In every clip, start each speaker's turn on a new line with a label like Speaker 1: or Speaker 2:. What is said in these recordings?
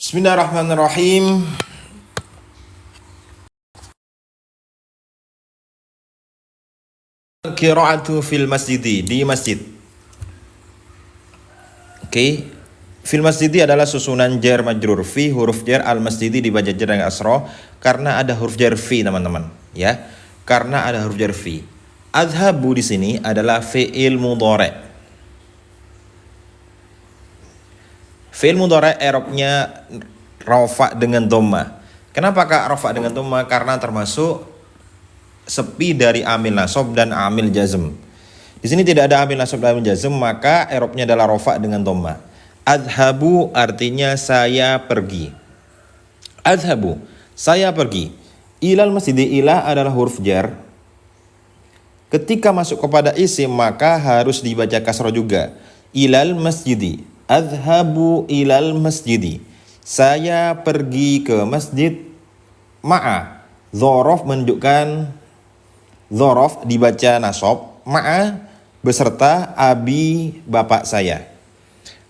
Speaker 1: Bismillahirrahmanirrahim. Qira'atu fil masjidi, di masjid. Oke. Fil masjidi adalah susunan jar majrur. Fi huruf jar, al masjidi dibaca jar dengan asra karena ada huruf jar fi, teman-teman, ya. Karena ada huruf jar fi. Adhabu di sini adalah fi'il mudhari'. Fi'il mudhari' i'rabnya rafa dengan dhamma. Kenapa Kak rafa dengan dhamma? Karena termasuk sepi dari amil nasab dan amil jazm. Di sini tidak ada amil nasab dan amil jazm, maka i'rabnya adalah rafa dengan dhamma. Adhabu artinya saya pergi. Adhabu, saya pergi. Ilal masjidi, ilah adalah huruf jar. Ketika masuk kepada isim maka harus dibaca kasrah juga. Ilal masjidi. Adhabu ilal masjidi. Saya pergi ke masjid. Ma'a. Dzaraf menunjukkan dzaraf dibaca nasab. Ma'a beserta abi bapak saya.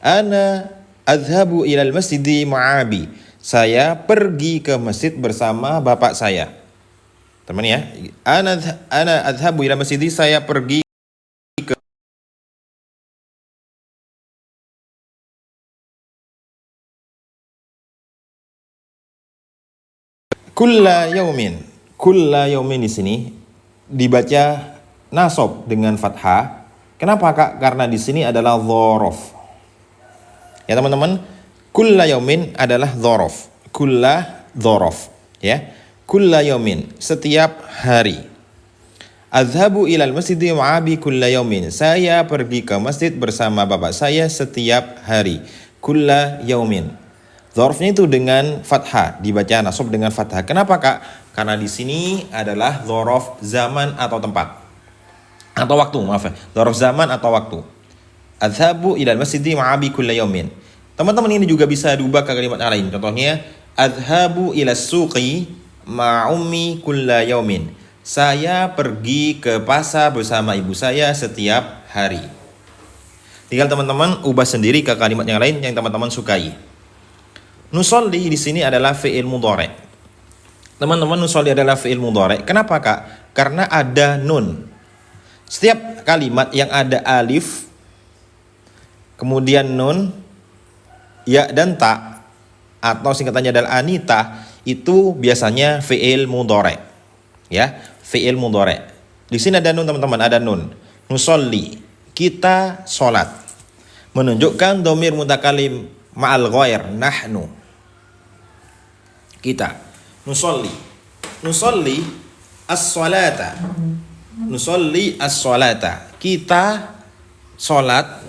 Speaker 1: Ana adhabu ilal masjidi ma'abi. Saya pergi ke masjid bersama bapak saya. Teman ya. Ana adhabu ilal masjidi, saya pergi ke kulla yaumin. Kulla yaumin di sini dibaca nasab dengan fathah. Kenapa Kak? Karena di sini adalah dzaraf. Ya teman-teman, kulla yaumin adalah dzaraf. Kulla dzaraf, ya. Kulla yaumin, setiap hari. Adhabu ilal masjidi ma'abi kulla yaumin. Saya pergi ke masjid bersama bapak saya setiap hari. Kulla yaumin. Dzarafnya itu dengan fathah, dibaca nasab dengan fathah. Kenapa Kak? Karena di sini adalah dzaraf zaman atau tempat. Atau waktu, maaf ya. Dzaraf zaman atau waktu. Adhabu ilal masjidi ma'abi kulla yaumin. Teman-teman, ini juga bisa diubah ke kalimat yang lain. Contohnya, adhabu ilas suqi ma'ummi kulla yaumin. Saya pergi ke pasar bersama ibu saya setiap hari. Tinggal teman-teman ubah sendiri ke kalimat yang lain yang teman-teman sukai. Nusolli di sini adalah fi'il mudhari'. Teman-teman, nusolli adalah fi'il mudhari'. Kenapa Kak? Karena ada nun. Setiap kalimat yang ada alif, kemudian nun, ya dan ta, atau singkatannya adalah anita, itu biasanya fi'il mudhari'. Ya, fi'il mudhari'. Di sini ada nun teman-teman, ada nun. Nusolli, kita sholat. Menunjukkan dhamir mutakalim ma'al ghair, nahnu. Kita. Nusolli. Nusolli as-sholata. Nusolli as-sholata. Kita sholat,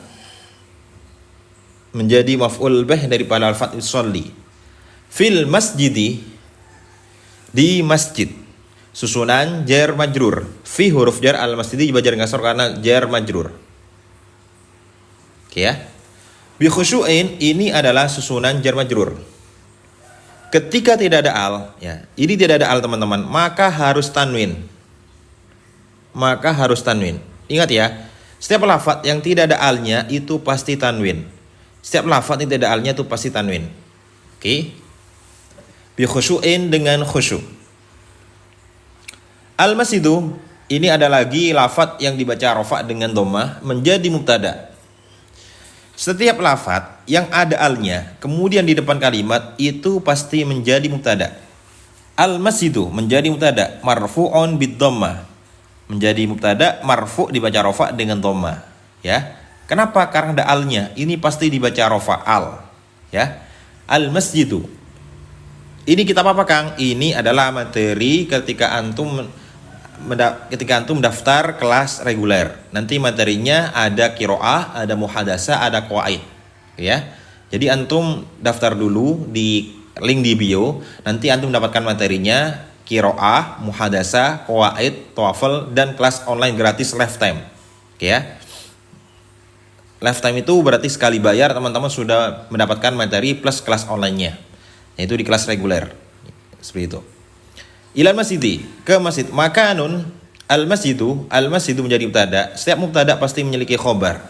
Speaker 1: menjadi maf'ul bih daripada al-fat usolli. Fil masjidi, di masjid. Susunan jar majrur. Fi huruf jar, al masjidi dibaca dengan kasar karena jar majrur. Oke ya. Bi khusyu'in, ini adalah susunan jar majrur. Ketika tidak ada al, ya, ini tidak ada al teman-teman, maka harus tanwin. Maka harus tanwin. Ingat ya, setiap lafadz yang tidak ada alnya itu pasti tanwin. Setiap lafadz yang tidak ada alnya itu pasti tanwin. Oke. Bi khusyu'in, dengan khusyuk. Al masjidu, ini ada lagi lafadz yang dibaca rafa dengan dhammah menjadi mubtada. Setiap lafadz yang ada alnya kemudian di depan kalimat itu pasti menjadi mubtada. Al masjidu menjadi mubtada marfu'un bid dhammah. Menjadi mubtada marfu' dibaca rafa dengan dhammah, ya. Kenapa? Karena ada alnya. Ini pasti dibaca rafa al, ya. Al masjidu. Ini kitab apa Kang? Ini adalah materi ketika antum mendaftar kelas reguler. Nanti materinya ada qiraah, ada muhadasah, ada qawaid, ya. Jadi antum daftar dulu di link di bio. Nanti antum mendapatkan materinya qiraah, muhadasah, qawaid, TOEFL, dan kelas online gratis lifetime. Oke ya. Lifetime itu berarti sekali bayar teman-teman sudah mendapatkan materi plus kelas online-nya. Yaitu di kelas reguler. Seperti itu. Ilal masjidi, ke masjid. Makanun, al masjidu menjadi mubtada. Setiap mubtada pasti memiliki khobar.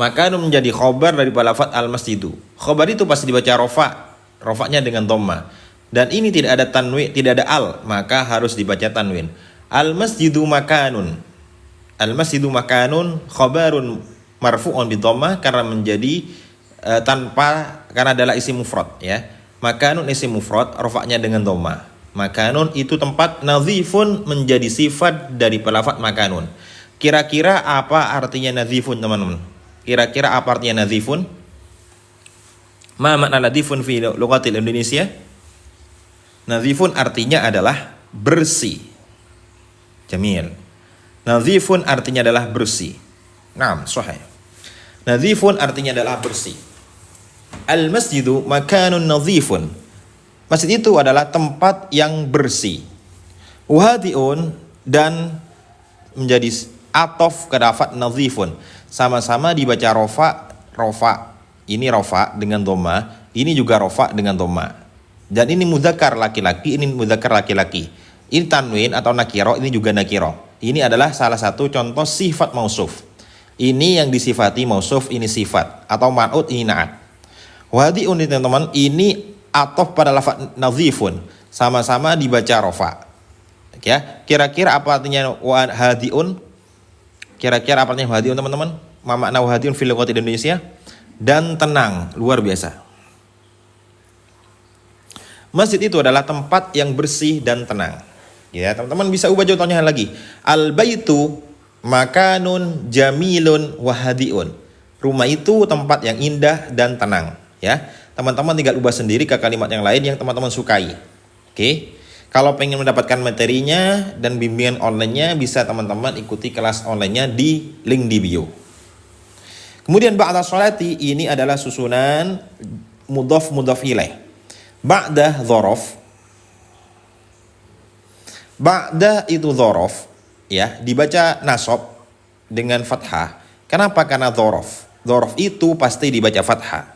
Speaker 1: Makanun menjadi khobar dari lafaz al-masjidu. Khobar itu pasti dibaca rofa, rofanya dengan dhamma. Dan ini tidak ada tanwin, tidak ada al, maka harus dibaca tanwin. Al-masjidu makanun. Al-masjidu makanun khobarun marfu'un bidhammah karena menjadi karena adalah isim mufrad ya. Makanun isim mufrad, rofanya dengan dhamma. Makanun itu tempat, nadhifun menjadi sifat dari lafaz makanun. Kira-kira apa artinya nadhifun, teman-teman? Kira-kira apa artinya nadhifun? Ma makna nadhifun fi lughatil Indonesia? Nadhifun artinya adalah bersih. Jamil. Nadhifun artinya adalah bersih. Naam, sahih. Nadhifun artinya adalah bersih. Al-masjidu makanun nadhifun. Masjid itu adalah tempat yang bersih. Wahadiun dan menjadi atof ke lafaz nadhifun. Sama-sama dibaca rofa. Ini rofa dengan dhamma, ini juga rofa dengan dhamma. Dan ini mudzakkar laki-laki, ini mudzakkar laki-laki. Ini tanwin atau nakiro, ini juga nakiro. Ini adalah salah satu contoh sifat mausuf. Ini yang disifati mausuf, ini sifat. Atau ma'ud, ini na'at. Wahadiun, teman-teman, ini atof pada lafaz nadhifun. Sama-sama dibaca rofa. Ya, kira-kira apa artinya wahadiun? Kira-kira apa artinya wahadiun, teman-teman? Ma makna wahadiun fil lughati Indonesia? Dan tenang, luar biasa. Masjid itu adalah tempat yang bersih dan tenang. Ya, teman-teman bisa ubah contohnya lagi. Al-baitu makanun jamilun wahadiun. Rumah itu tempat yang indah dan tenang. Ya, teman-teman tinggal ubah sendiri ke kalimat yang lain yang teman-teman sukai. Oke. Kalau pengen mendapatkan materinya dan bimbingan online-nya, bisa teman-teman ikuti kelas online-nya di link di bio. Kemudian ba'da sholati ini adalah susunan mudhaf ilaih. Ba'da dzaraf. Ba'da itu dzaraf ya, dibaca nasab dengan fathah. Kenapa? Karena dzaraf. Dzaraf itu pasti dibaca fathah.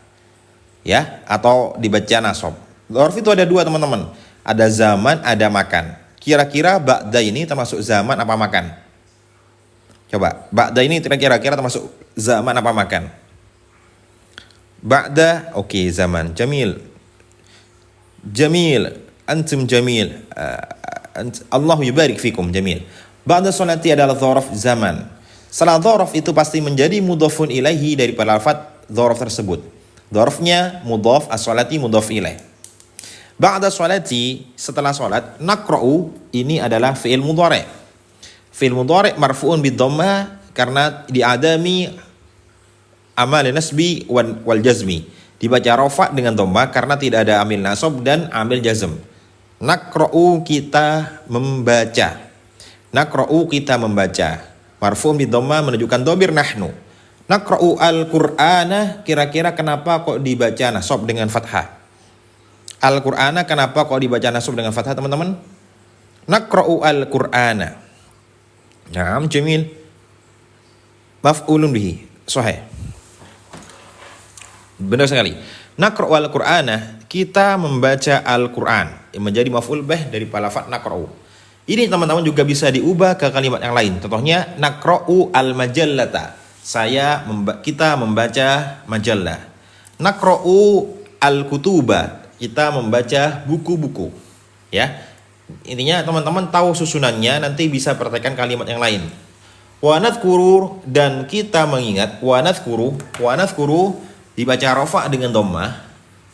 Speaker 1: Ya, atau dibaca nasab. Dzaraf itu ada dua, teman-teman. Ada zaman, ada makan. Kira-kira ba'da ini termasuk zaman apa makan? Coba, ba'da ini kira-kira termasuk zaman apa makan? Ba'da, oke, zaman. Jamil. Jamil. Antum jamil. Allah yubarik fikum, jamil. Ba'da sholati adalah dzaraf zaman. Setelah dzaraf itu pasti menjadi mudhafun ilaihi dari lafaz dzaraf tersebut. Dzarafnya mudhaf, as-sholati mudhaf ilaih. Ba'da sholati, setelah sholat, naqra'u ini adalah fi'il mudhari'. Fi'il mudhari' marfu'un bid-dhammah karena diadami amal nasbi wal jazmi. Dibaca rafa dengan dhamma karena tidak ada amil nasab dan amil jazm. Naqra'u kita membaca. Naqra'u kita membaca. Marfu'un bid-dhammah menunjukkan dhamir nahnu. Naqra'u al-Qur'ana, kira-kira kenapa kok dibaca nasab dengan fathah? Al-Qur'ana kenapa kok dibaca nasab dengan fathah, teman-teman? Naqra'u al-Qur'ana. Naam, jamil. Maf'ulun bihi. Sahih. Benar sekali. Naqra'u al-Qur'ana, kita membaca Al-Qur'an. Yang menjadi maf'ul bih dari lafaz naqra'u. Ini teman-teman juga bisa diubah ke kalimat yang lain. Contohnya naqra'u al-majallata. Kita membaca majallah. Naqra'u al-kutuba. Kita membaca buku-buku. Ya. Intinya teman-teman tahu susunannya, nanti bisa praktekkan kalimat yang lain. Wa nadhkuru, dan kita mengingat. Wa nadhkuru dibaca rafa dengan dhammah.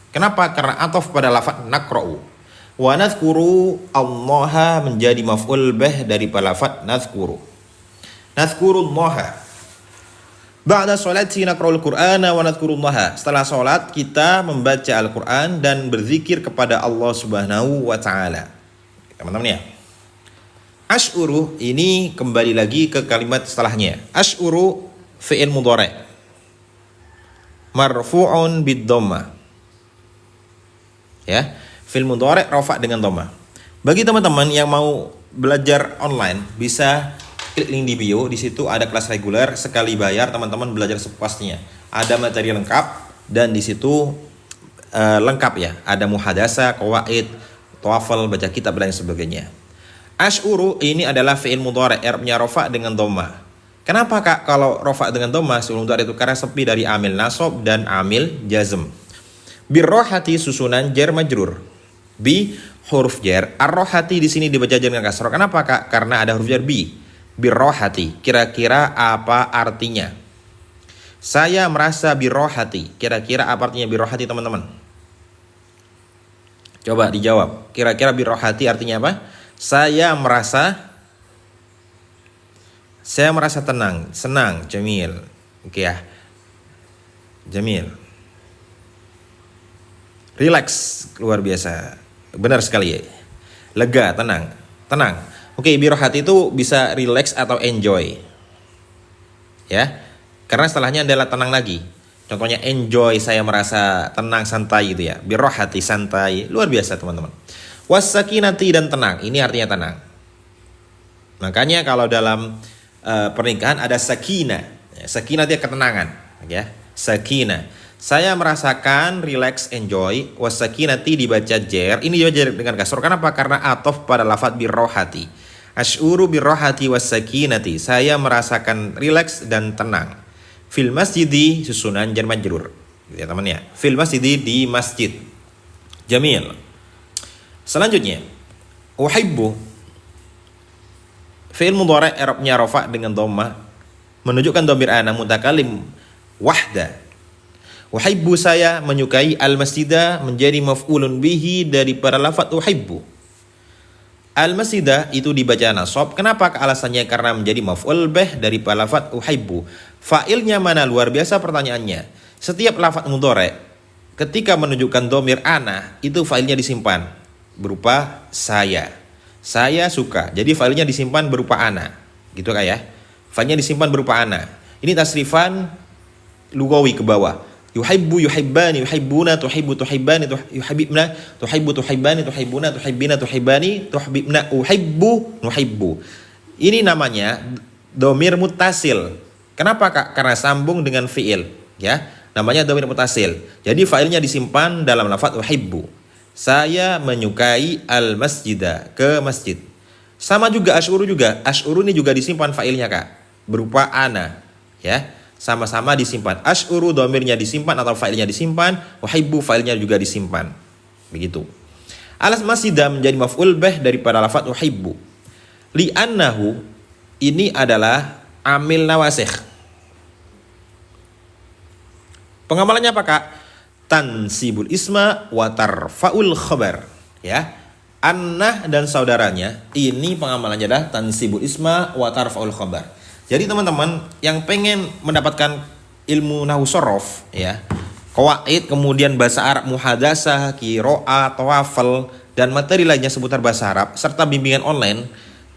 Speaker 1: Kenapa? Karena ataf pada lafaz naqra'u. Wa nadhkuru Allah menjadi maf'ul bih dari lafaz nadhkuru. Nadhkurullaha. Ba'da sholati naqra'ul Qur'ana wa nadhkurullaha. Setelah sholat kita membaca Al-Qur'an dan berzikir kepada Allah Subhanahu wa taala. Teman-teman ya. Ash'uru ini kembali lagi ke kalimat setelahnya. Ash'uru fi'il mudhari'. Marfu'un bid-dhammah. Ya, fi'il mudhari' rafa' dengan dhammah. Bagi teman-teman yang mau belajar online, bisa klik link di bio. Di situ ada kelas reguler sekali bayar, teman-teman belajar sepuasnya. Ada materi lengkap dan di situ lengkap ya. Ada muhadasa, qawaid, TOEFL, baca kitab dan sebagainya. Ash'uru ini adalah fi'il mudhari', i'rabnya rafa' dengan dhammah. Kenapa Kak kalau rofa dengan dhamma fi'il mudhari itu? Karena sepi dari amil nasab dan amil jazm. Birrohati susunan jar majrur. Bi huruf jar. Arrohati di sini dibaca dengan kasroh. Kenapa Kak? Karena ada huruf jar bi. Birrohati. Kira-kira apa artinya? Saya merasa birrohati. Kira-kira apa artinya birrohati teman-teman? Coba dijawab. Kira-kira birrohati artinya apa? Saya merasa tenang, senang, jamil. Oke ya. Jamil. Relax, luar biasa. Benar sekali ya. Lega, tenang. Tenang. Oke, birrohati itu bisa relax atau enjoy. Ya. Karena setelahnya adalah tenang lagi. Contohnya enjoy, saya merasa tenang, santai gitu ya. Birrohati, santai. Luar biasa teman-teman. Wasakinati dan tenang. Ini artinya tenang. Makanya kalau dalam pernikahan ada sakinah. Sakinah dia ketenangan, ya. Sakinah. Saya merasakan relax, enjoy. Wasakinati dibaca jer. Ini dibaca dengan kasroh. Kenapa? Karena atof pada lafadz birrohati. Ash'uru birrohati wasakinati. Saya merasakan relax dan tenang. Fil masjidi susunan jar majrur. Ya teman ya. Fil masjidi di masjid. Jamil. Selanjutnya, uhibbu. Fi'il mudhari' i'rabnya rafa' dengan dhammah menunjukkan dhamir ana mutakalim wahda. Uhibbu saya menyukai al-masjidah menjadi maf'ulun bihi daripada lafadz uhibbu. Al-masjidah itu dibaca nasab. Kenapa? Alasannya karena menjadi maf'ul bih daripada lafadz uhibbu. Fa'ilnya mana? Luar biasa pertanyaannya. Setiap lafadz mudhari' ketika menunjukkan dhamir ana itu fa'ilnya disimpan berupa saya. Saya suka. Jadi filenya disimpan berupa ana. Gitu Kak ya. Filenya disimpan berupa ana. Ini tasrifan lugawi ke bawah. Yuhibbu, yuhibbani, yuhibbuna, tuhibbu, tuhibbani, yuhibbina, tuhibbu, tuhibbani, tuhibbuna, tuhibbina, tuhibbani, tuhibbina, uhibbu, nuhibbu. Ini namanya dhamir muttasil. Kenapa Kak? Karena sambung dengan fi'il, ya. Namanya dhamir muttasil. Jadi filenya disimpan dalam lafadz uhibbu. Saya menyukai al-masjidah, ke masjid. Sama juga ash'uru juga. Ash'uru ini juga disimpan failnya Kak, berupa ana, ya. Sama-sama disimpan. Ash'uru dhamirnya disimpan atau failnya disimpan, uhibbu failnya juga disimpan. Begitu. Al-masjidah menjadi maf'ul bih daripada lafadz uhibbu. Li'annahu ini adalah amil nawasikh. Pengamalannya apa Kak? Tansibul isma wa tarfa'ul khabar, ya. Annah dan saudaranya ini pengamalannya adalah tansibul isma wa tarfa'ul khabar. Jadi teman-teman yang pengen mendapatkan ilmu nahwu shorof, ya, qawaid, kemudian bahasa Arab muhadasah, qiraah, tawafal dan materi lainnya seputar bahasa Arab serta bimbingan online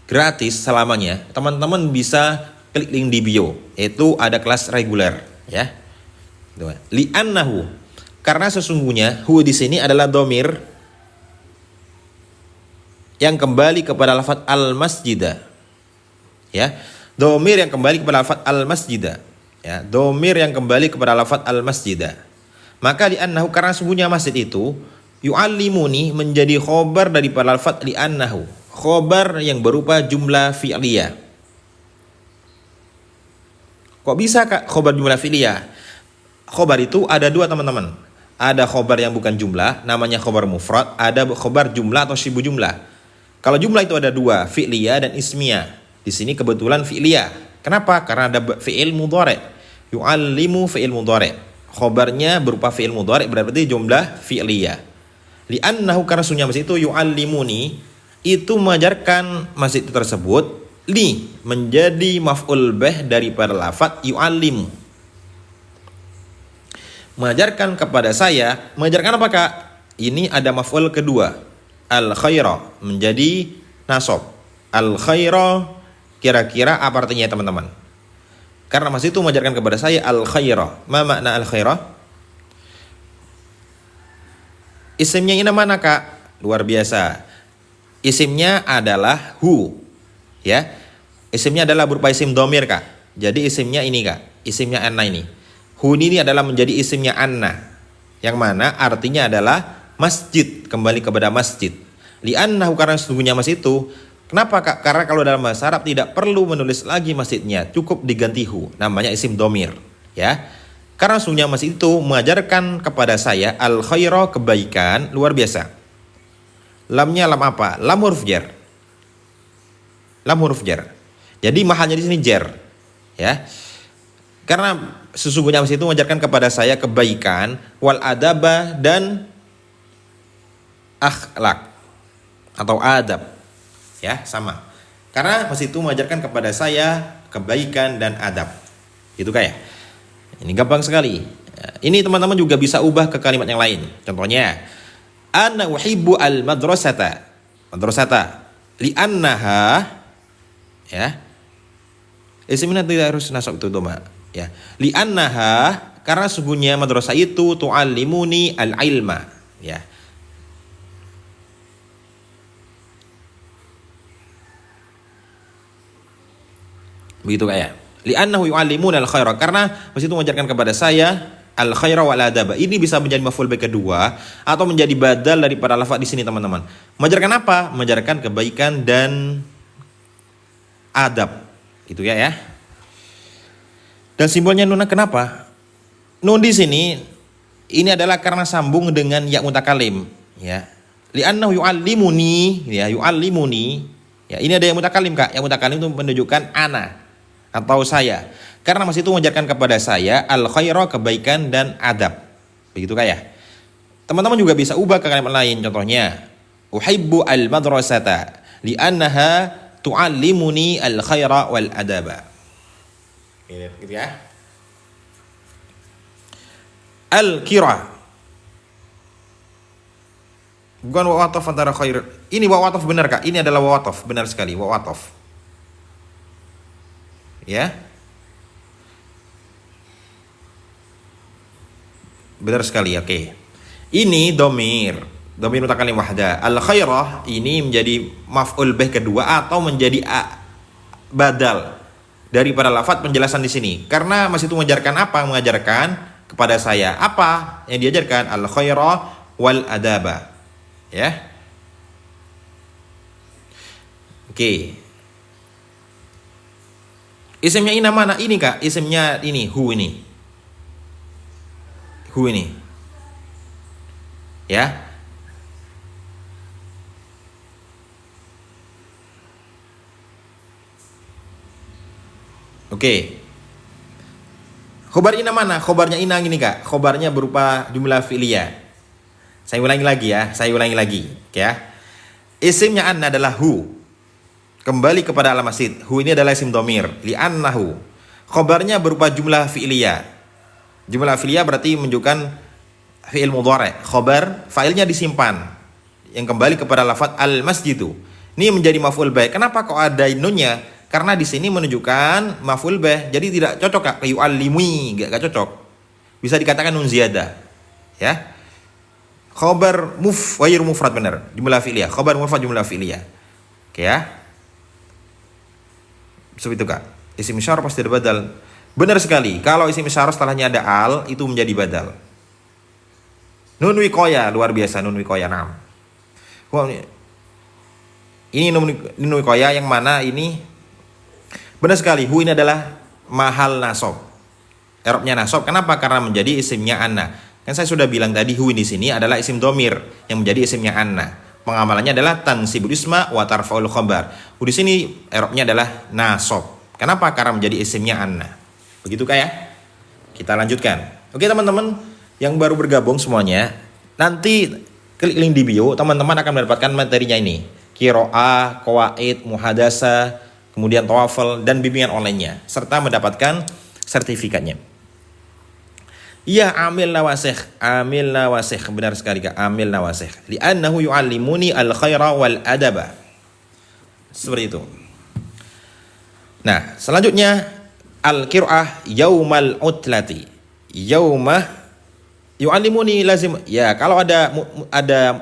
Speaker 1: gratis selamanya, teman-teman bisa klik link di bio, itu ada kelas reguler, ya. Li'annahu, karena sesungguhnya hu di sini adalah dhamir yang kembali kepada lafadz al-masjidah. Ya, dhamir yang kembali kepada lafadz al-masjidah. Ya, dhamir yang kembali kepada lafadz al-masjidah. Maka li'annahu, karena sesungguhnya masjid itu, yu'allimuni menjadi khobar daripada lafadz li'annahu. Khobar yang berupa jumlah fi'liyah. Kok bisa Kak khobar jumlah fi'liyah? Khobar itu ada dua teman-teman. Ada khobar yang bukan jumlah, namanya khobar mufrad. Ada khobar jumlah atau syibu jumlah. Kalau jumlah itu ada dua, fi'liyah dan ismiyah. Di sini kebetulan fi'liyah. Kenapa? Karena ada fi'il mudhari'. Yu'allimu fi'il mudhari'. Khobarnya berupa fi'il mudhari' berarti jumlah fi'liyah. Li'annahu, karena sunnah masjid itu yu'allimuni, itu mengajarkan masjid itu tersebut li menjadi maf'ul bih daripada lafadz yu'allimu. Mengajarkan kepada saya, mengajarkan apa Kak? Ini ada maf'ul kedua, al khaira menjadi nasab. Al khaira kira-kira apa artinya teman-teman? Karena masih itu mengajarkan kepada saya al khaira. Ma makna al khaira? Isimnya ini mana Kak? Luar biasa. Isimnya adalah hu, ya. Isimnya adalah berupa isim dhamir Kak. Jadi isimnya ini Kak, isimnya anna ini. Hu ini adalah menjadi isimnya anna, yang mana artinya adalah masjid, kembali kepada masjid. Li'annahu, karena sesungguhnya masjid itu Kenapa Kak? Karena kalau dalam bahasa Arab tidak perlu menulis lagi masjidnya, cukup diganti hu, namanya isim domir, ya. Karena sungguhnya masjid itu mengajarkan kepada saya al khaira, kebaikan luar biasa. Lamnya lam apa? Lam huruf jar. Lam huruf jar. Jadi mahalnya di sini jar, ya. Karena sesungguhnya masjid itu mengajarkan kepada saya kebaikan wal adaba dan akhlak atau adab, ya sama. Karena masjid itu mengajarkan kepada saya kebaikan dan adab, gitu kayak. Ini gampang sekali. Ini teman-teman juga bisa ubah ke kalimat yang lain. Contohnya, ana uhibbu al madrasata. Madrasata li'annaha, ya. Isimnya tidak harus nasab itu Mak, ya. Li'annaha, karena sungguhnya madrasah itu tu'allimuni al ilma, ya. Begitu kayak. Li'annahu yu'allimuna al-khaira, karena masjid itu mengajarkan kepada saya al-khaira wal adaba. Ini bisa menjadi maf'ul bih kedua atau menjadi badal daripada lafaz di sini teman-teman. Mengajarkan apa? Mengajarkan kebaikan dan adab. Gitu ya. Dan simbolnya nuna kenapa? Nun di sini ini adalah karena sambung dengan ya mutakalim, ya. Li'annahu yu'allimuni, ya, yu'allimuni. Ya, ini ada yang mutakalim Kak. Yang mutakalim itu menunjukkan ana atau saya. Karena masih itu mengajarkan kepada saya al khaira, kebaikan dan adab. Begitu kayak. Teman-teman juga bisa ubah ke kalimat lain. Contohnya, uhibbu al madrasata li'annaha tu'allimuni al khaira wal adaba. Gitu ya. Al kira. Bukan wa'ataf antara khair. Ini wa'ataf benar Kak. Ini adalah wa'ataf, benar sekali wa'ataf. Ya, benar sekali. Oke. Ini domir mutakalim wahda. Al khairah ini menjadi maf'ul bih kedua atau menjadi badal daripada lafaz penjelasan di sini. Karena masih itu mengajarkan apa? Mengajarkan kepada saya apa yang diajarkan? Al khairah wal adaba. Ya. Oke. Isimnya ina mana? Ini Kak, isimnya ini, hu ini. Hu ini. Ya. Oke. Khobar ina mana? Khobarnya ina gini Kak. Khobarnya berupa jumlah fi'liyah. Saya ulangi lagi ya, ya. Isimnya anna adalah hu. Kembali kepada alam masjid. Hu ini adalah isim domir. Li'annahu. Khobarnya berupa jumlah fi'liyah. Jumlah fi'liyah berarti menunjukkan fi'il mudhari'. Khobar, fa'ilnya disimpan. Yang kembali kepada lafaz al-masjidu. Ini menjadi maf'ul bih. Kenapa kok ada nunnya? Karena di sini menunjukkan maf'ul bih. Jadi tidak cocok Kak. Yu'allimui. Gak cocok. Bisa dikatakan nun ziyadah. Ya. Khobar wayir mufrad benar. Jumlah fi'liyah. Khobar mufrad jumlah fi'liyah. Oke ya. Seperti itu Kak. Isim isyarah pasti ada badal. Benar sekali. Kalau isim isyarah setelahnya ada al, itu menjadi badal. Nun wiqoya, luar biasa nun wiqoya. Nah. Ini nun wiqoya yang mana ini benar sekali. Hu ini adalah mahal nasob. I'rabnya nasob. Kenapa? Karena menjadi isimnya anna. Kan saya sudah bilang tadi hu di sini adalah isim domir yang menjadi isimnya anna. Pengamalannya adalah tansibul isma wa tarfaul khabar. Di sini i'rabnya adalah nasob. Kenapa? Karena menjadi isimnya anna. Begitu kayak. Kita lanjutkan. Oke teman-teman yang baru bergabung semuanya, nanti klik link di bio, teman-teman akan mendapatkan materinya ini. Qiraah, qawaid, muhadasa, kemudian tawafel dan bimbingan online-nya serta mendapatkan sertifikatnya. Iya, amil nawasikh, benar sekali Kak, amil nawasikh. Li'annahu yu'allimuni al-khaira wal adaba. Seperti itu. Nah, selanjutnya al-qira'ah yaumal utlati. Yaumah yu'allimuni lazim. Ya, kalau ada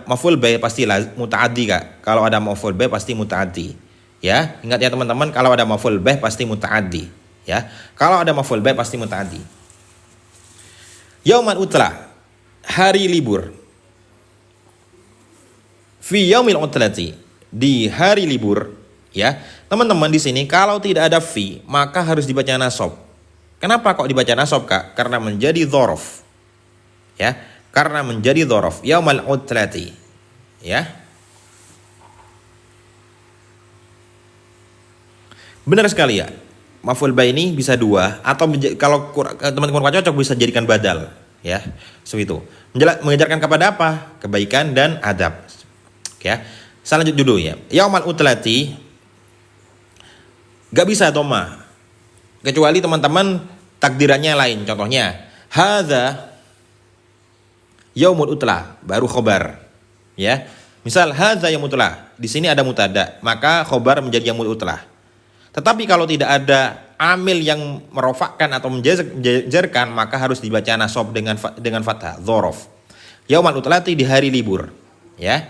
Speaker 1: maf'ul bih pasti muta'addi Kak. Kalau ada maf'ul bih pasti muta'addi. Ya, ingat ya teman-teman, kalau ada maf'ul bih pasti muta'addi. Ya, kalau ada maf'ul bih pasti muta'addi. Yauman utla, hari libur. Fi yaumil utlati, di hari libur. Ya, teman-teman di sini kalau tidak ada fi maka harus dibaca nasab. Kenapa kok dibaca nasab, Kak? Karena menjadi dzaraf. Ya, karena menjadi dzaraf. Yaumal utlati. Ya. Benar sekali ya. Maf'ul bih ini bisa dua atau kalau teman-teman kurang cocok bisa jadikan badal, ya. Seperti itu. Mengajarkan kepada apa? Kebaikan dan adab. Oke ya. Saya lanjut dulu ya. Yaumal utlati gak bisa dhamma. Kecuali teman-teman takdirannya lain. Contohnya, hadza yaumul utlah, baru khobar. Ya. Misal hadza yaumul utlah, di sini ada mutada, maka khobar menjadi yaumul utlah. Tetapi kalau tidak ada amil yang merofakkan atau menjajarkan, maka harus dibaca nasab dengan fathah, dzaraf. Yaumal utlati di hari libur, ya.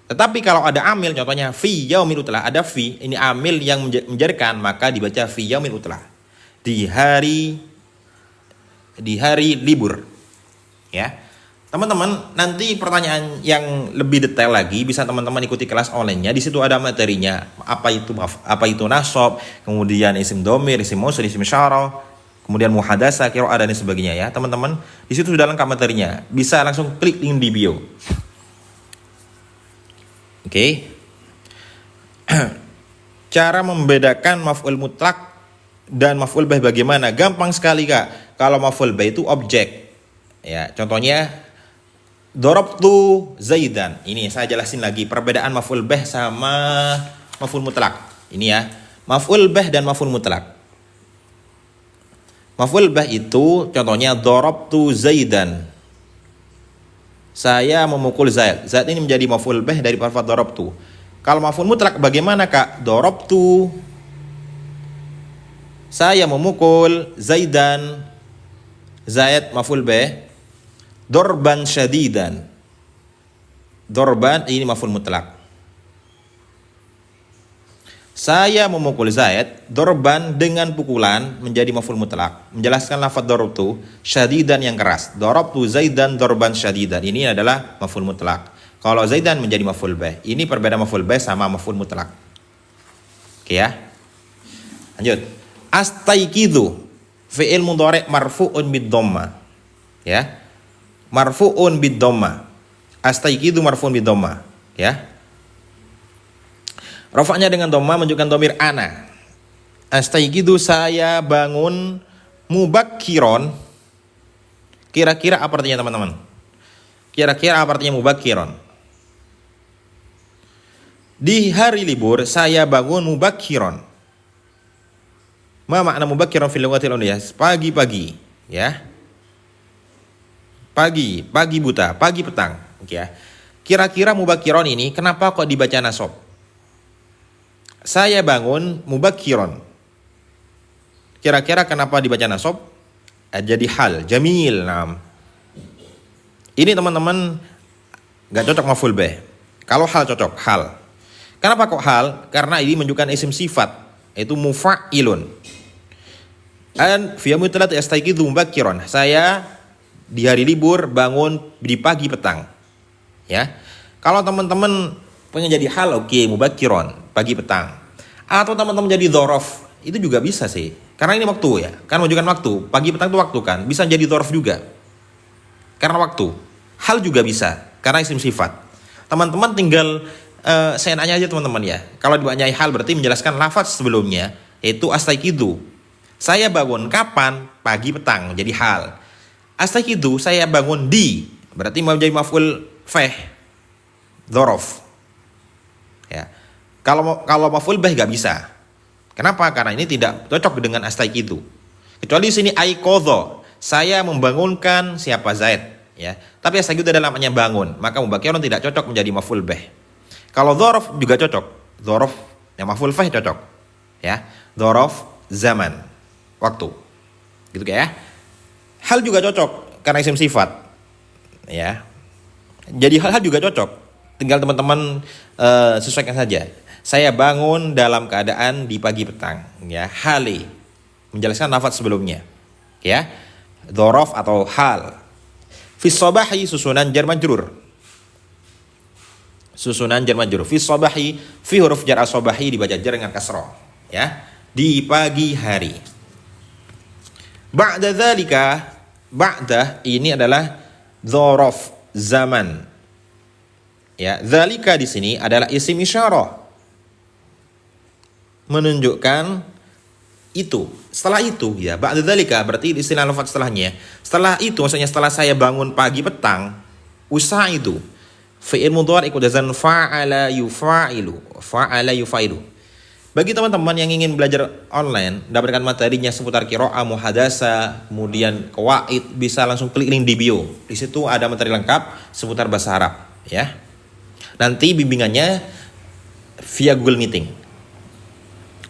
Speaker 1: Tetapi kalau ada amil, contohnya fi yaumil utlah, ada fi, ini amil yang menjajarkan, maka dibaca fi yaumil utlah. Di hari libur. Ya. Teman-teman, nanti pertanyaan yang lebih detail lagi bisa teman-teman ikuti kelas online-nya. Di situ ada materinya. Apa itu nasab, kemudian isim domir, isim mausul, isim syarah, kemudian muhadasa, qiraah dan sebagainya ya. Teman-teman, di situ sudah lengkap materinya. Bisa langsung klik link di bio. Oke. Cara membedakan maf'ul mutlak dan maf'ul bih bagaimana? Gampang sekali, Kak. Kalau maf'ul bih itu objek. Ya, contohnya Dorobtu Zaidan. Ini saya jelasin lagi perbedaan maf'ul bih sama maf'ul mutlak. Ini ya, maf'ul bih dan maf'ul mutlak. Maf'ul bih itu contohnya dorobtu Zaidan. Saya memukul Zaid. Zaid ini menjadi maf'ul bih dari lafaz dorobtu. Kalau maf'ul mutlak bagaimana, Kak? Dorobtu, saya memukul Zaidan. Zaid maf'ul bih. Dorban syadidan. Dorban ini maf'ul mutlak. Saya memukul Zaid, dorban dengan pukulan menjadi maf'ul mutlak. Menjelaskan lafaz dorobtu, syadidan yang keras. Dorobtu Zaidan dorban syadidan. Ini adalah maf'ul mutlak. Kalau Zaidan menjadi maf'ul bih. Ini perbedaan maf'ul bih sama maf'ul mutlak. Oke ya. Lanjut. Astaiqidu fi'il mudhari' marfu'un bid-dhamma. Ya. Marfu'un bid-dhamma. Astaiqidu marfu'un bid-dhamma, ya. Rafa'nya dengan dhamma menunjukkan dhamir ana. Astaiqidu, saya bangun, mubakkiron. Kira-kira apa artinya, teman-teman? Kira-kira apa artinya mubakkiron? Di hari libur saya bangun mubakkiron. Ma makna mubakkiron fil lughatil arabiyah? Pagi-pagi, ya. Pagi buta, pagi petang. Oke ya. Kira-kira mubakkiron ini kenapa kok dibaca nasab? Saya bangun mubakkiron. Kira-kira kenapa dibaca nasab? Jadi hal, jamil. Nah. Ini teman-teman gak cocok maf'ul bih. Kalau hal cocok, hal. Kenapa kok hal? Karena ini menunjukkan isim sifat, yaitu mufa'ilun. An fi yaumil thalath astayqidu mubakkiron. Saya di hari libur bangun di pagi petang. Ya. Kalau teman-teman pengen jadi hal, oke, mubakkiron, pagi petang. Atau teman-teman jadi dzaraf, itu juga bisa sih. Karena ini waktu ya. Kan menunjukkan waktu. Pagi petang itu waktu kan. Bisa jadi dzaraf juga. Karena waktu. Hal juga bisa karena isim sifat. Teman-teman tinggal saya nanya aja teman-teman ya. Kalau dibanyai hal berarti menjelaskan lafaz sebelumnya, yaitu astaiqidu. Saya bangun kapan? Pagi petang, jadi hal. Astaiqidu, saya bangun di, berarti menjadi maf'ul bih, dzaraf. Ya. Kalau maf'ul bih enggak bisa. Kenapa? Karena ini tidak cocok dengan astaiqidu. Kecuali di sini aiqadha, saya membangunkan siapa, Zaid, ya. Tapi astaiqidu adalah namanya bangun, maka mubakkiron tidak cocok menjadi maf'ul bih. Kalau dzaraf juga cocok. Dzaraf yang maf'ul bih cocok. Ya. Dzaraf zaman, waktu. Gitu ya. Hal juga cocok karena isim sifat, ya. Jadi hal juga cocok. Tinggal teman-teman sesuaikan saja. Saya bangun dalam keadaan di pagi petang, ya. Hali menjelaskan lafaz sebelumnya, ya. Dzaraf atau hal. Fi shabahi susunan jar majrur. Susunan jar majrur. Fi sabahi, fi huruf jar as-sabahi dibaca jar dengan kasroh, ya. Di pagi hari. Ba'da dzalika, ba'da ini adalah dzaraf zaman. Ya, dzalika di sini adalah isim isyarah. Menunjukkan itu. Setelah itu, ya, ba'da dzalika berarti istilah lafaz setelahnya. Setelah itu maksudnya setelah saya bangun pagi petang, usaha itu fi'il mudhari' ikut wazan fa'ala yufa'ilu. Fa'ala yufa'ilu. Bagi teman-teman yang ingin belajar online, dapatkan materinya seputar qiraah, muhadasa, kemudian qawaid, bisa langsung klik link di bio. Di situ ada materi lengkap seputar bahasa Arab, ya. Nanti bimbingannya via Google Meeting.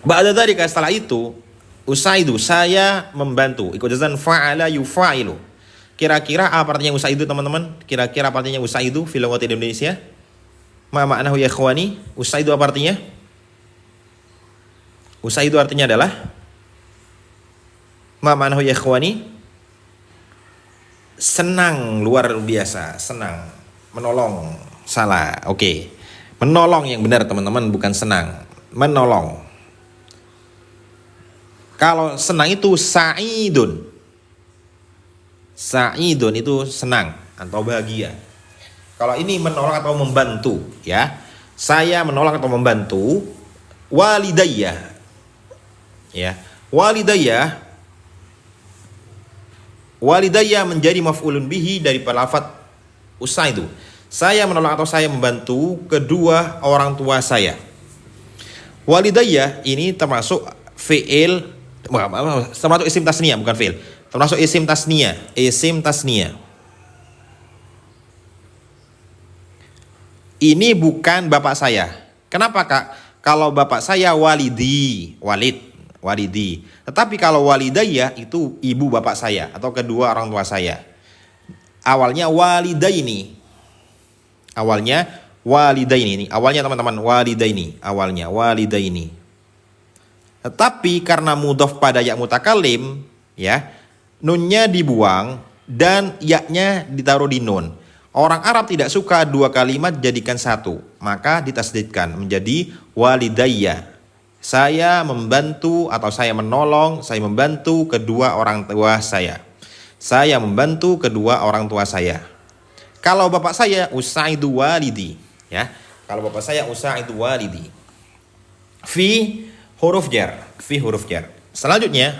Speaker 1: Ba'da dzalika, setelah itu, usaidu, saya membantu. Ikut wazan fa'ala yufa'ilu. Kira-kira apa artinya usaidu, teman-teman? Kira-kira apa artinya usaidu fil lughati Indonesia? Ma ma'nahu ya ikhwani? Usaidu apa artinya? Usai itu artinya adalah ma ma'nahu ya ikhwani? Senang, luar biasa, senang, menolong. Salah. Oke. Menolong yang benar, teman-teman, bukan senang. Menolong. Kalau senang itu sa'idun. Sa'idun itu senang atau bahagia. Kalau ini menolong atau membantu, ya. Saya menolong atau membantu walidayya. Ya, walidayya menjadi maf'ulun bihi dari lafaz usaidu. Saya menolong atau saya membantu kedua orang tua saya. Walidayya ini termasuk fi'il, termasuk isim tasniyah, bukan fi'il. Termasuk isim tasniyah, isim tasniyah. Ini bukan bapak saya. Kenapa, Kak? Kalau bapak saya walidi, walidi. Tetapi kalau walidayya itu ibu bapak saya atau kedua orang tua saya. Awalnya walidaini. Awalnya teman-teman, walidaini. Tetapi karena mudhaf pada ya mutakallim, ya, nunnya dibuang dan yaknya ditaruh di nun. Orang Arab tidak suka dua kalimat jadikan satu, maka ditasdidkan menjadi walidayya. Saya membantu atau saya menolong, saya membantu kedua orang tua saya. Saya membantu kedua orang tua saya. Kalau bapak saya usaidu walidi, ya. Kalau bapak saya usaidu walidi. Fi huruf jar. Selanjutnya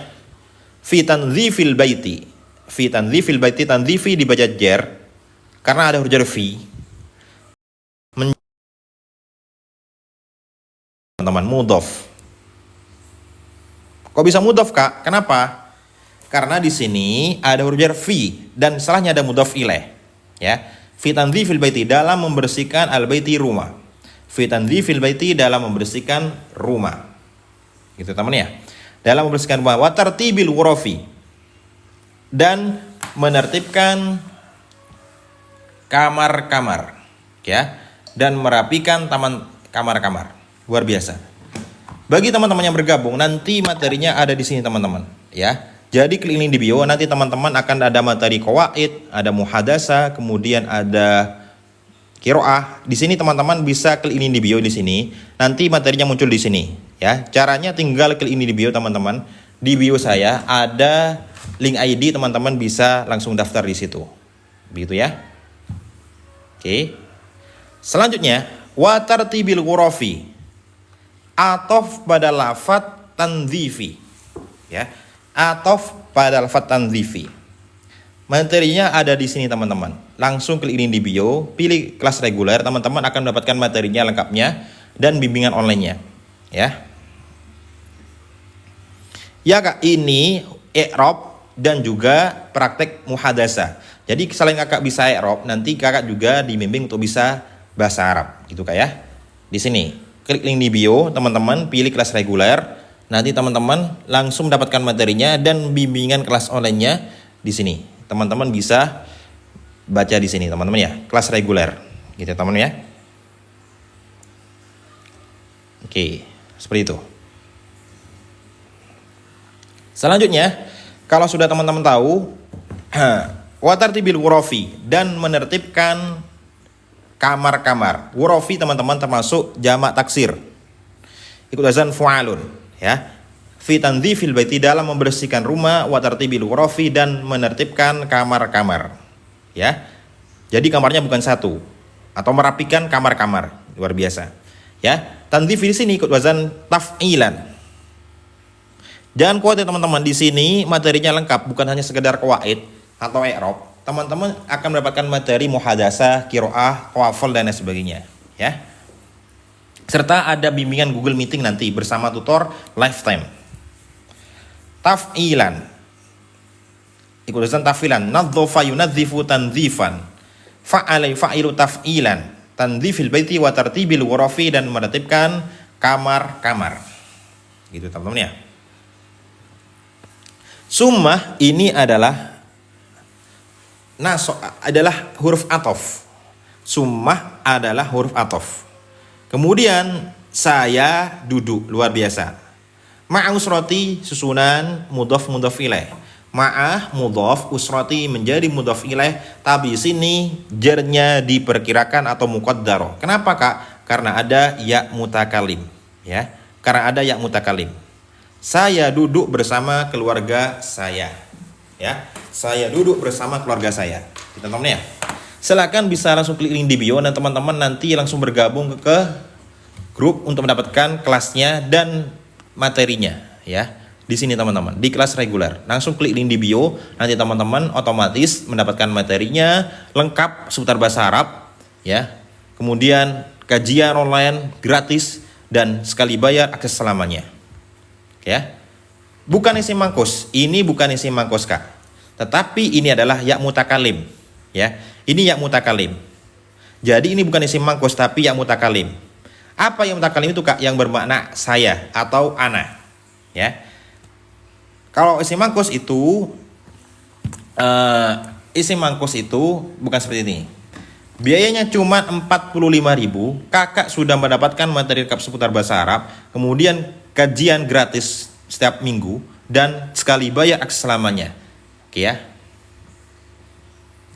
Speaker 1: fi tanzifil baiti. Tanzifi dibaca jar karena ada huruf jar fi. Teman-teman, mudhaf. Kok bisa mudhaf, Kak? Kenapa? Karena di sini ada huruf jar fi dan setelahnya ada mudhaf ilaih, ya. Fi tanzifil baiti, dalam membersihkan al-baiti, rumah. Fi tanzifil baiti, dalam membersihkan rumah. Gitu, teman, ya. Dalam membersihkan rumah. Wa tartibil ghurafi, dan menertibkan kamar-kamar, ya, dan merapikan taman kamar-kamar. Luar biasa. Bagi teman-teman yang bergabung, nanti materinya ada di sini, teman-teman, ya. Jadi klik link di bio, nanti teman-teman akan ada materi qawaid, ada muhadasa, kemudian ada qiraah. Di sini teman-teman bisa klik link di bio di sini. Nanti materinya muncul di sini, ya. Caranya tinggal klik link di bio, teman-teman. Di bio saya ada link ID, teman-teman bisa langsung daftar di situ. Begitu, ya. Oke. Selanjutnya, wa tartibil ghurafi. Atof pada lafaz tanzifi, ya. Atof pada lafaz tanzifi. Materinya ada di sini, teman-teman. Langsung klik link di bio, pilih kelas reguler, teman-teman akan mendapatkan materinya lengkapnya dan bimbingan online-nya, ya. Ya, Kak, ini i'rab dan juga praktek muhadasa. Jadi selain Kakak bisa i'rab, nanti Kakak juga dibimbing untuk bisa bahasa Arab, gitu, Kak, ya. Di sini klik link di bio, teman-teman pilih kelas reguler. Nanti teman-teman langsung mendapatkan materinya dan bimbingan kelas online-nya di sini. Teman-teman bisa baca di sini, teman-teman, ya. Kelas reguler, gitu, teman, ya. Oke, seperti itu. Selanjutnya, kalau sudah teman-teman tahu wa tartibil ghurafi, dan menertibkan kamar-kamar. Ghurafi teman-teman termasuk jamak taksir. Ikut wazan fu'alun, ya. Fi tandzifil baiti, dalam membersihkan rumah, wa tartibil ghurafi, dan menertibkan kamar-kamar. Ya. Jadi kamarnya bukan satu, atau merapikan kamar-kamar. Luar biasa. Ya. Tandzif di sini ikut wazan taf'ilan. Jangan khawatir teman-teman, di sini materinya lengkap, bukan hanya sekedar qawaid atau i'rab. Teman-teman akan mendapatkan materi muhadasah, qiraah, qawafal, dan lain sebagainya, ya. Serta ada bimbingan Google Meeting nanti bersama tutor lifetime. Taf'ilan. Ikut wazan taf'ilan. Nadzafa yunadzifu tandzifan. Fa'ala fa'ilu taf'ilan. Tandzifil baiti wa tartibil ghurafi, dan menertibkan kamar-kamar. Gitu teman-teman ya. Summah ini adalah adalah huruf atof. Summah adalah huruf atof. Kemudian saya duduk, luar biasa. Ma'a usrati susunan mudhaf mudhaf ilaih. Ma'ah mudhaf, usrati menjadi mudhaf ilaih, tapi sini jarnya diperkirakan atau muqaddar. Kenapa Kak? Karena ada ya mutakalim, ya. Karena ada ya mutakalim. Saya duduk bersama keluarga saya, ya. Saya duduk bersama keluarga saya. Teman-teman ya. Silakan bisa langsung klik link di bio, dan teman-teman nanti langsung bergabung ke grup untuk mendapatkan kelasnya dan materinya, ya. Di sini teman-teman, di kelas reguler. Langsung klik link di bio, nanti teman-teman otomatis mendapatkan materinya lengkap seputar bahasa Arab, ya. Kemudian kajian online gratis dan sekali bayar akses selamanya. Ya. Bukan isim mangkus, ini bukan isim mangkus Kak. Tetapi ini adalah ya mutakalim, ya. Ini ya mutakalim. Jadi ini bukan isim mangkus tapi ya mutakalim. Apa yang mutakalim itu Kak? Yang bermakna saya atau ana, ya. Kalau isim mangkus itu bukan seperti ini. Biayanya cuma 45.000, Kakak sudah mendapatkan materi lengkap seputar bahasa Arab, kemudian kajian gratis setiap minggu, dan sekali bayar akses selamanya. Oke ya.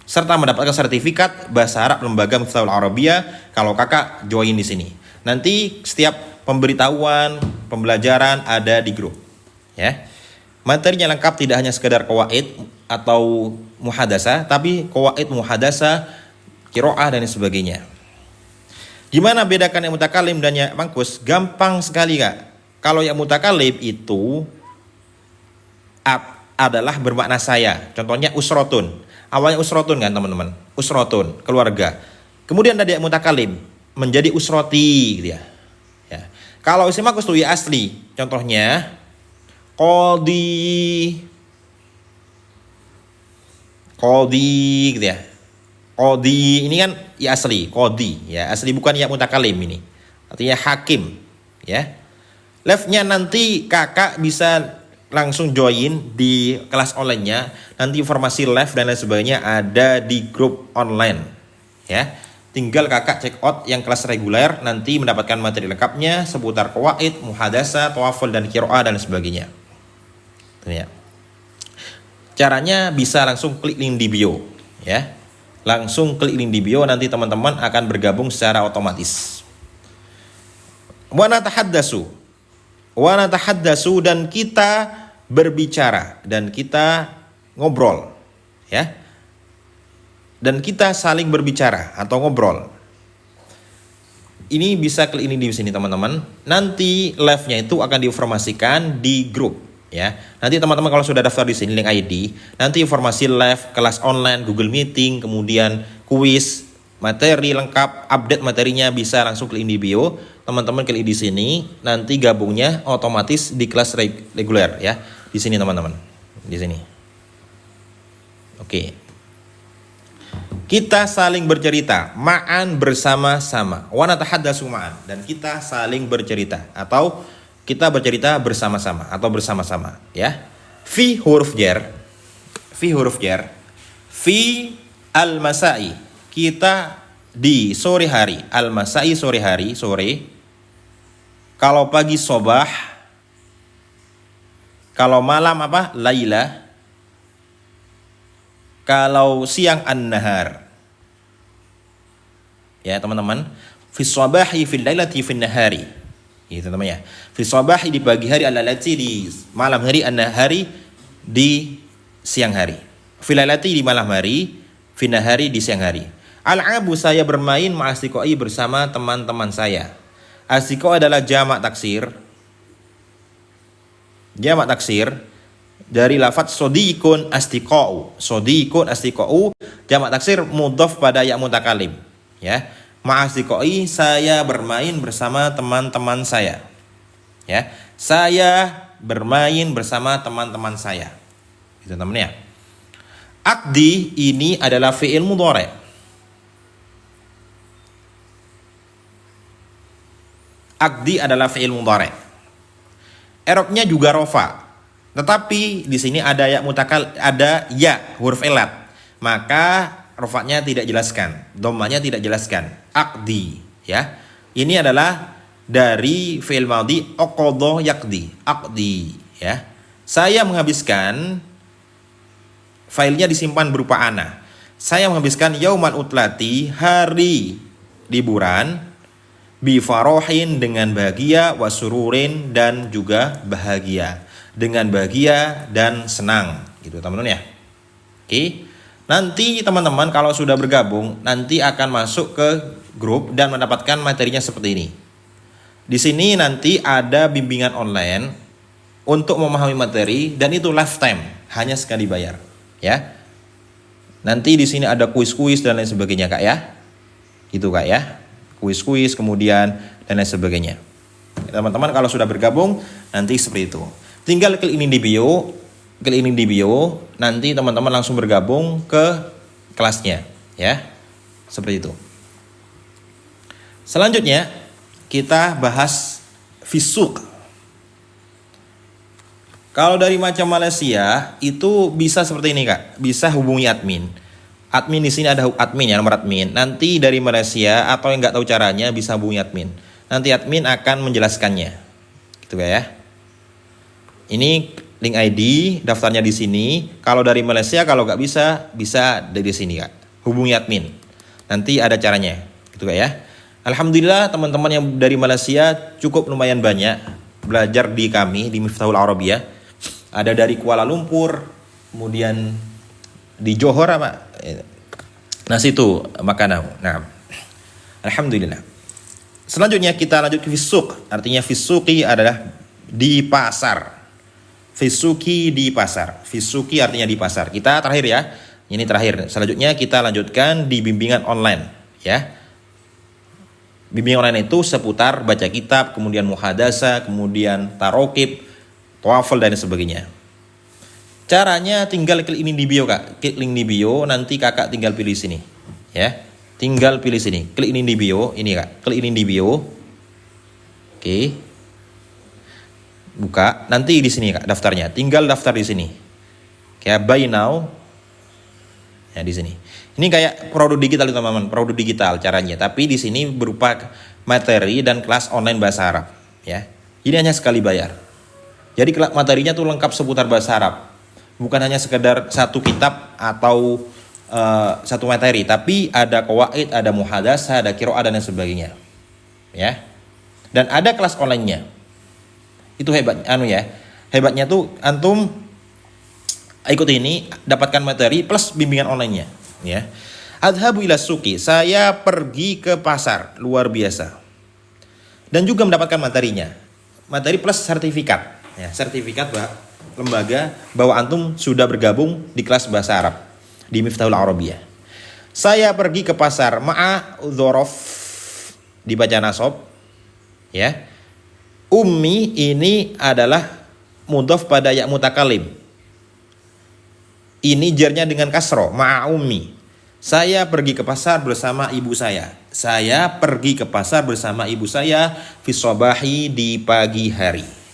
Speaker 1: Serta mendapatkan sertifikat bahasa Arab Lembaga Miftahul Arabiyah kalau Kakak join di sini. Nanti setiap pemberitahuan, pembelajaran ada di grup, ya. Materinya lengkap, tidak hanya sekedar qawaid atau muhadasah, tapi qawaid, muhadasah, qiraah, dan sebagainya. Gimana bedakan yang mutakalim dan yang mangkus? Gampang sekali Kak. Kalau yang mutakalim itu adalah bermakna saya. Contohnya usrotun. Awalnya usrotun kan teman-teman. Usrotun, keluarga. Kemudian ada yang mutakalim menjadi usroti gitu ya. Ya. Kalau isim mangkus itu ya asli. Contohnya qadi gitu ya. Qadi ini kan ya asli, qadi ya, asli bukan ya mutakalim ini. Artinya hakim, ya. Live-nya nanti Kakak bisa langsung join di kelas online-nya. Nanti informasi live dan lain sebagainya ada di grup online, ya. Tinggal Kakak check out yang kelas reguler, nanti mendapatkan materi lengkapnya seputar qawaid, muhadasah, tawaful, dan qiraah, dan sebagainya. Ya. Caranya bisa langsung klik link di bio, ya. Langsung klik link di bio, nanti teman-teman akan bergabung secara otomatis. Wa natahaddasu, dan kita berbicara, dan kita ngobrol, ya. Dan kita saling berbicara atau ngobrol. Ini bisa klik ini di sini teman-teman. Nanti live-nya itu akan diinformasikan di grup, ya. Nanti teman-teman kalau sudah daftar di sini link ID, nanti informasi live, kelas online, Google Meeting, kemudian kuis, materi lengkap, update materinya bisa langsung klik di bio. Teman-teman klik di sini, nanti gabungnya otomatis di kelas reguler, ya. Di sini teman-teman. Di sini. Oke. Kita saling bercerita, ma'an bersama-sama. Wa natahaddatsu ma'an, dan kita saling bercerita atau kita bercerita bersama-sama atau bersama-sama, ya. Fi huruf jar. Fi al-masai. Kita di sore hari. Al-masai sore hari, sore. Kalau pagi sobah. Kalau malam apa? Laila. Kalau siang an-nahar. Ya, teman-teman. Fis sabahi fil lailati fin nahari. Itu namanya. Fis sabahi di pagi hari, al-lailati di malam hari, an-nahari di siang hari. Fil lailati di malam hari, fin nahari di siang hari. Al-abu saya bermain ma'asdiqai bersama teman-teman saya. Asdiqa adalah jamak taksir. Jamak taksir dari lafaz sodiqun asdiqa'u. Sodiqun asdiqa'u jamak taksir mudhaf pada ya mutakalim. Ya. Ma'asdiqai saya bermain bersama teman-teman saya. Ya. Saya bermain bersama teman-teman saya. Itu namanya. Aqdi ini adalah fi'il mudhari'. Aqdi adalah fi'il mudhari'. I'rabnya juga rofa. Tetapi di sini ada ya ada ya huruf ilat. Maka rofanya tidak jelaskan, dhammanya tidak jelaskan. Aqdi, ya. Ini adalah dari fi'il madhi aqadha yaqdi. Aqdi, ya. Saya menghabiskan, filenya disimpan berupa ana. Saya menghabiskan yaumal utlati, hari liburan, bifarohin dengan bahagia, wasururin dan juga bahagia, dengan bahagia dan senang, gitu teman-teman ya. Oke, nanti teman-teman kalau sudah bergabung nanti akan masuk ke grup dan mendapatkan materinya seperti ini. Di sini nanti ada bimbingan online untuk memahami materi dan itu lifetime, hanya sekali bayar, ya. Nanti di sini ada kuis-kuis dan lain sebagainya kak ya, gitu kak ya. Kuis-kuis kemudian dan lain sebagainya. Teman-teman kalau sudah bergabung nanti seperti itu. Tinggal klik link di bio, nanti teman-teman langsung bergabung ke kelasnya, ya. Seperti itu. Selanjutnya kita bahas fisuk. Kalau dari macam Malaysia itu bisa seperti ini kak, bisa hubungi admin. Admin di sini ada admin ya, nomor admin. Nanti dari Malaysia atau yang nggak tahu caranya bisa hubungi admin. Nanti admin akan menjelaskannya, gitu ya. Ini link ID, daftarnya di sini. Kalau dari Malaysia kalau nggak bisa dari sini kak. Hubungi admin. Nanti ada caranya, gitu ya. Alhamdulillah teman-teman yang dari Malaysia cukup lumayan banyak belajar di kami di Miftahul Arabiyah. Ada dari Kuala Lumpur, kemudian di Johor apa? Nah situ makanan. Nah, alhamdulillah. Selanjutnya kita lanjut ke fisuk. Artinya fisuki adalah di pasar. Fisuki di pasar. Fisuki artinya di pasar. Kita terakhir ya. Ini terakhir. Selanjutnya kita lanjutkan di bimbingan online, ya. Bimbingan online itu seputar baca kitab, kemudian muhadasa, kemudian tarokib, tawaful dan sebagainya. Caranya tinggal klik link di bio kak, klik link di bio, nanti kakak tinggal pilih sini, ya, tinggal pilih sini, klik link di bio, ini kak, klik link di bio, oke, buka, nanti di sini kak daftarnya, tinggal daftar di sini, kayak buy now, ya di sini, ini kayak produk digital teman-teman, produk digital caranya, tapi di sini berupa materi dan kelas online bahasa Arab, ya, ini hanya sekali bayar, jadi materinya tuh lengkap seputar bahasa Arab. Bukan hanya sekedar satu kitab atau satu materi, tapi ada qawaid, ada muhadasah, ada qiraah dan sebagainya. Ya. Dan ada kelas online-nya. Itu hebat ya. Hebatnya tuh antum ikut ini dapatkan materi plus bimbingan online-nya, ya. Adhabu ila suqi, saya pergi ke pasar, luar biasa. Dan juga mendapatkan materinya. Materi plus sertifikat, ya, sertifikat lembaga bahwa antum sudah bergabung di kelas bahasa Arab di Miftahul Arabiyah. Saya pergi ke pasar, ma'a dzorof dibaca nasab, ya. Ummi ini adalah mudhaf pada ya mutakalim. Ini jarnya dengan kasro, ma'a ummi. Saya pergi ke pasar bersama ibu saya. Saya pergi ke pasar bersama ibu saya fi shabahi di pagi hari.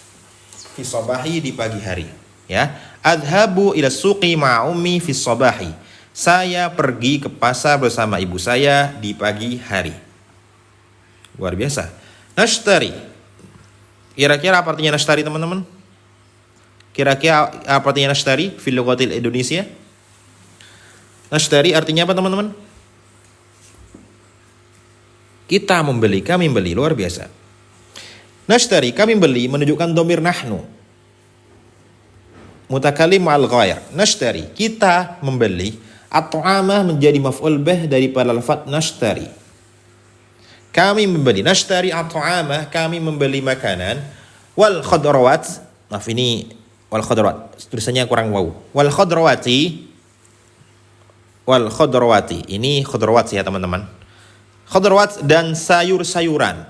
Speaker 1: Fi shabahi di pagi hari, ya. Adhabu ila suqi ma'a ummi fi shabahi. Saya pergi ke pasar bersama ibu saya di pagi hari. Luar biasa. Nashtari. Kira-kira apa artinya nashtari teman-teman? Kira-kira apa artinya nashtari fil lughatil Indonesia? Nashtari artinya apa teman-teman? Kita membeli, kami membeli, luar biasa. Nashtari, kami beli, menunjukkan domir nahnu. Mutakalim ma'al ghair. Nashtari, kita membeli. At-ta'amah menjadi maf'ul bih daripada lafaz nashtari. Kami membeli. Nashtari at-ta'amah, kami membeli makanan. Wal khadrawat, maaf ini wal khadrawat, tulisannya kurang waw. Wal khadrawati, ini khadrawat ya teman-teman. Khadrawat dan sayur-sayuran.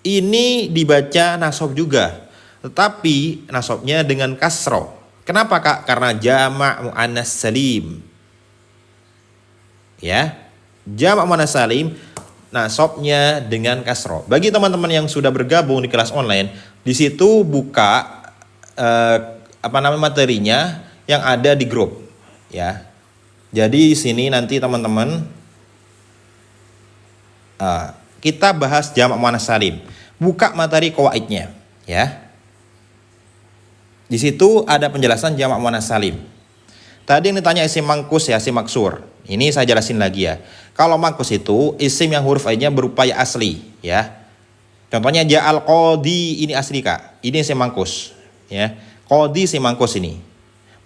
Speaker 1: Ini dibaca nasab juga, tetapi nasabnya dengan kasro. Kenapa Kak? Karena jamak muannas salim. Ya, jamak muannas salim nasabnya dengan kasro. Bagi teman-teman yang sudah bergabung di kelas online, di situ buka materinya yang ada di grup. Ya, jadi di sini nanti teman-teman kita bahas jamak muannas salim. Buka materi qawaidnya, ya. Di situ ada penjelasan jamak muannas salim. Tadi yang ditanya isim mangkus ya, isim maksur. Ini saya jelasin lagi ya. Kalau mangkus itu isim yang huruf ainnya berupa ya asli, ya. Contohnya ja'al qadi, ini asli Kak. Ini isim mangkus, ya. Qadi isim mangkus ini.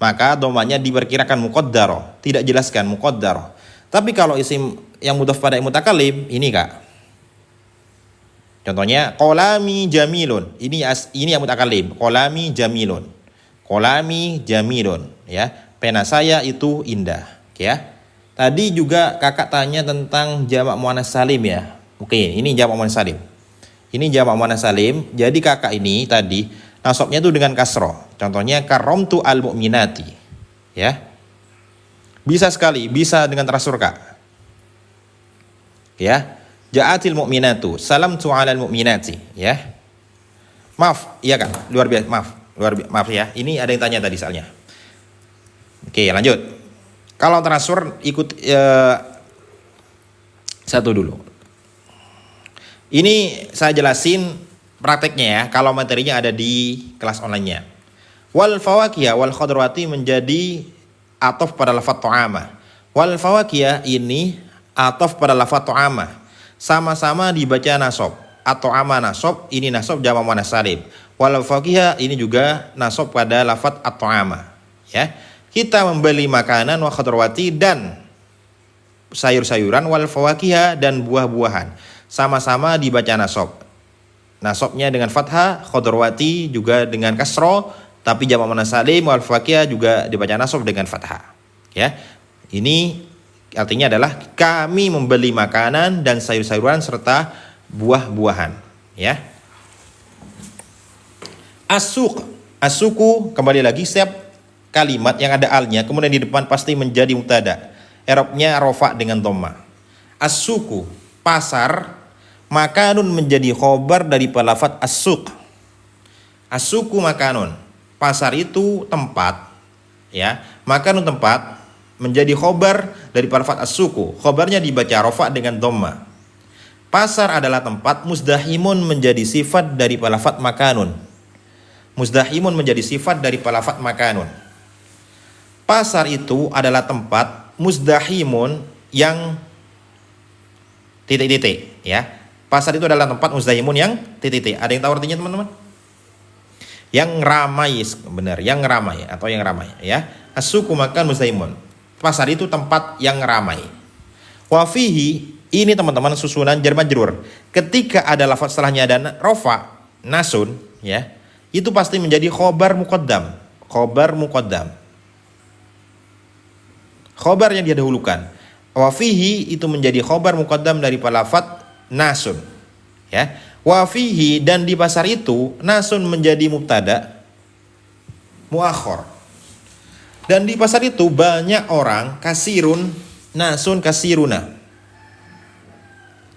Speaker 1: Maka domanya diperkirakan muqaddar, tidak jelaskan muqaddar. Tapi kalau isim yang mudhaf pada mutakalim, ini Kak. Contohnya qalami jamilun. Ini yang mutakalim. Qalami jamilun. Qalami jamilun, ya. Pena saya itu indah, ya. Tadi juga Kakak tanya tentang jamak muannas salim ya. Oke, ini jamak muannas salim. Ini jamak muannas salim. Jadi Kakak ini tadi nasabnya itu dengan kasroh. Contohnya karamtu al mu'minati, ya. Bisa sekali, bisa dengan terasur Kak. Ya. Ja'atil mu'minatu, salamtu 'alal mu'minati, ya. Maaf, iya Kak, luar biasa, maaf ya. Ini ada yang tanya tadi soalnya. Oke, lanjut. Kalau transfer ikut satu dulu. Ini saya jelasin prakteknya ya, kalau materinya ada di kelas online-nya. Wal fawakiyah wal khadrawati menjadi ataf pada lafaz ta'ama. Wal fawakiyah ini ataf pada lafaz ta'ama. Sama-sama dibaca nasab atau ama nasab, ini nasab jamak muannas salim. Wal faqihah ini juga nasab pada lafaz at-ta'ama, ya. Kita membeli makanan wa khadrawati dan sayur-sayuran wal fawakihah dan buah-buahan. Sama-sama dibaca nasab. Nasabnya dengan fathah, khadrawati juga dengan kasro, tapi jamak muannas salim wal fawakihah juga dibaca nasab dengan fathah, ya. Ini artinya adalah kami membeli makanan dan sayur-sayuran serta buah-buahan, ya. As-suku kembali lagi, setiap kalimat yang ada alnya kemudian di depan pasti menjadi mubtada. I'rabnya rafa dengan dhamma. As-suku pasar, makanun menjadi khobar dari lafaz as-suq. As-suku makanun, pasar itu tempat, ya. Makanun tempat menjadi khobar dari lafaz as-suku. Khobarnya dibaca rafa dengan dhamma. Pasar adalah tempat, muzdahimun menjadi sifat dari lafaz makanun. Muzdahimun menjadi sifat dari lafaz makanun. Pasar itu adalah tempat, muzdahimun yang titik-titik, ya. Pasar itu adalah tempat muzdahimun yang titik-titik. Ada yang tahu artinya teman-teman? Yang ramai, benar, yang ramai atau yang ramai, ya. As-suku makan muzdahimun. Pasar itu tempat yang ramai. Wafihi, ini teman-teman susunan jar majrur. Ketika ada lafaz setelahnya ada rofa, nasun, ya, itu pasti menjadi khobar muqaddam. Khobar muqaddam. Khobar yang didahulukan. Wafihi itu menjadi khobar muqaddam dari lafaz nasun, ya. Wafihi dan di pasar itu nasun menjadi mubtada muakhor. Dan di pasar itu banyak orang, kasirun, nasun, kasiruna.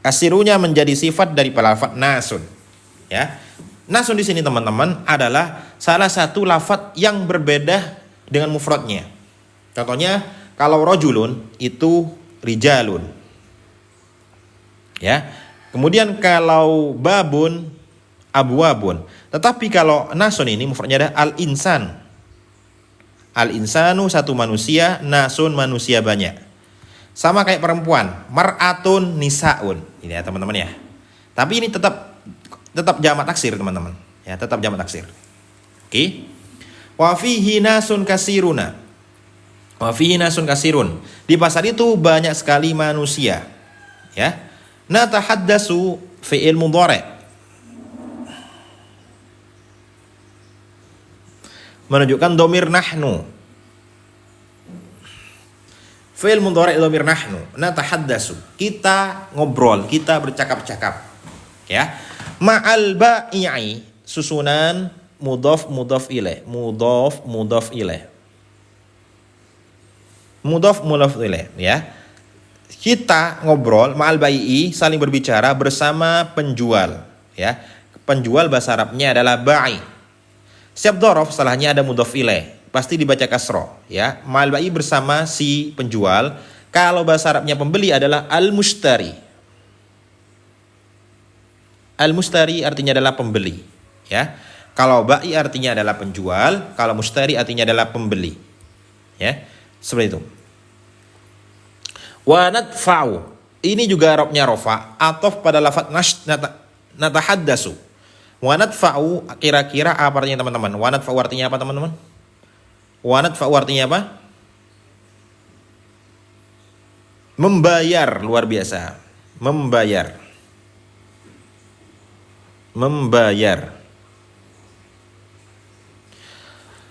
Speaker 1: Kasirunya menjadi sifat dari lafaz nasun, ya. Nasun di sini teman-teman adalah salah satu lafaz yang berbeda dengan mufradnya. Contohnya kalau rojulun itu rijalun, ya. Kemudian kalau babun abwabun. Tetapi kalau nasun ini mufradnya ada al-insan. Al-insanu satu manusia, nasun manusia banyak. Sama kayak perempuan, mar'atun nisaun. Ini ya teman-teman ya. Tapi ini tetap jamak taksir teman-teman. Ya, tetap jamak taksir. Oke. Wa fihi nasun kasiruna. Wa fihi nasun kasirun. Di pasar itu banyak sekali manusia. Ya. Natahaddasu fi'il mudhari'. Menunjukkan domir nahnu. Fi'il mudhari' domir nahnu. Natahaddasu. Kita ngobrol, kita bercakap-cakap. Ya. Ma'al ba'i'i, susunan mudhaf ilaih. Mudhaf ilaih, ya. Kita ngobrol ma'al ba'i'i, saling berbicara bersama penjual, ya. Penjual bahasa Arabnya adalah ba'i. Setiap dhorof setelahnya ada mudhaf ilaih, pasti dibaca kasroh, ya. Ma'al ba'i bersama si penjual. Kalau bahasa Arabnya pembeli adalah al-mushtari. Al-mushtari artinya adalah pembeli, ya. Kalau ba'i artinya adalah penjual, kalau mushtari artinya adalah pembeli. Ya, seperti itu. Wa nadfa'u. Ini juga robnya rofa, ataf pada lafaz natahaddasu. Wa nadfa'u kira-kira apa artinya teman-teman? Wa nadfa'u artinya apa teman-teman? Wa nadfa'u artinya apa? Membayar, luar biasa. Membayar.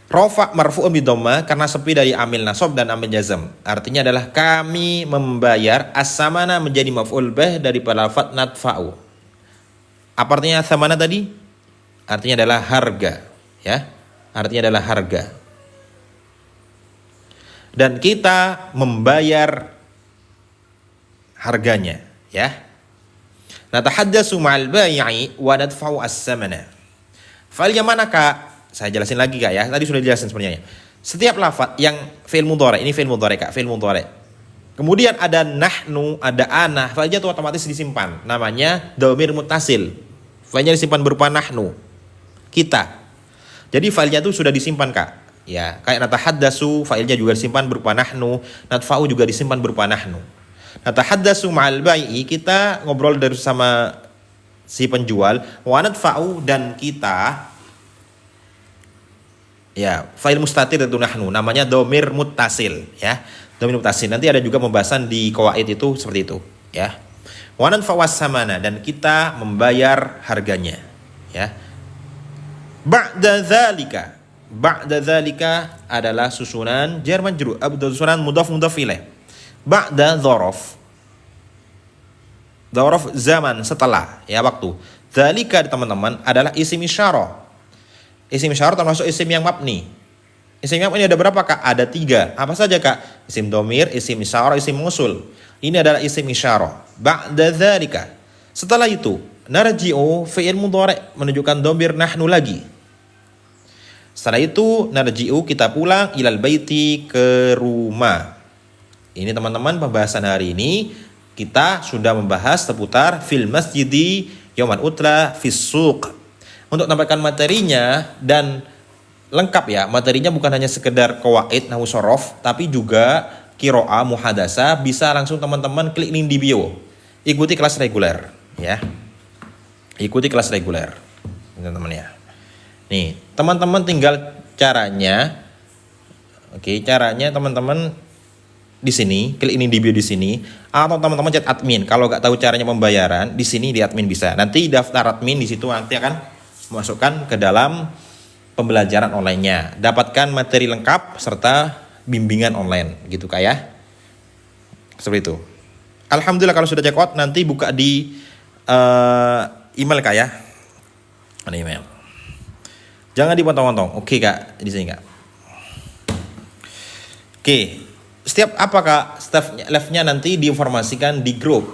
Speaker 1: Rofa marfu'un bidhamma karena sepi dari amil nasab dan amil jazm. Artinya adalah kami membayar. As-samana menjadi maf'ul bih daripada lafaz nadfa'u. Apa artinya as-samana tadi? Artinya adalah harga, ya. Artinya adalah harga. Dan kita membayar harganya, ya. Natahaddatsu ma'al bai'i wa nadfa'u as-samana. Fa'il yang mana, Kak? Saya jelasin lagi, Kak, ya. Tadi sudah dijelasin sebenarnya. Setiap lafaz yang fi'il mudhari, ini fi'il mudhari, Kak, fi'il mudhari. Kemudian ada nahnu, ada ana, fa'ilnya itu otomatis disimpan. Namanya dhamir muttasil. Fa'ilnya disimpan berupa nahnu. Kita. Jadi fa'ilnya itu sudah disimpan, Kak. Ya, kayak natahaddatsu, fa'ilnya juga disimpan berupa nahnu, nadfa'u juga disimpan berupa nahnu. Natahaddatsu ma'al bai'i, kita ngobrol dari sama si penjual, wa nadfa'u, dan kita, ya, fa'il mustatir itu nahnu, namanya dhamir muttasil, ya. Dhamir muttasil. Nanti ada juga pembahasan di qawaid itu seperti itu, ya. Wa nadfa'u as-samana, dan kita membayar harganya, ya. Ba'da dzalika adalah susunan jar majrur, susunan mudhaf ilaih. Ba'da dzaraf zaman, setelah, ya, waktu. Dzalika teman-teman adalah isim isyarah. Isim isyarah termasuk isim yang mabni. Isim yang mabni ada berapa, Kak? Ada 3. Apa saja, Kak? Isim domir, isim isyarah, isim mausul. Ini adalah isim isyarah. Ba'da dzalika. Setelah itu, narji'u fi'il mudhari' menunjukkan domir nahnu lagi. Setelah itu, narji'u kita pulang ilal baiti, ke rumah. Ini teman-teman pembahasan hari ini kita sudah membahas seputar fil masjidi yauman utla fis suq. Untuk tambahkan materinya dan lengkap, ya, materinya bukan hanya sekedar qawaid nahwu shorof, tapi juga qiraah muhadasa. Bisa langsung teman-teman klik link di bio, ikuti kelas reguler, ya, ikuti kelas reguler teman-teman, ya. Nih teman-teman tinggal caranya, oke, caranya teman-teman di sini klik link di bio di sini, atau teman-teman chat admin. Kalau nggak tahu caranya pembayaran, di sini di admin bisa. Nanti daftar admin di situ, nanti akan masukkan ke dalam pembelajaran online-nya. Dapatkan materi lengkap serta bimbingan online, gitu, Kak, ya. Seperti itu. Alhamdulillah kalau sudah check out, nanti buka di email, Kak, ya. Ada email. Jangan dipotong-potong. Oke, Kak, di sini, Kak. Oke. Setiap apa, Kak? Live-nya nanti diinformasikan di grup.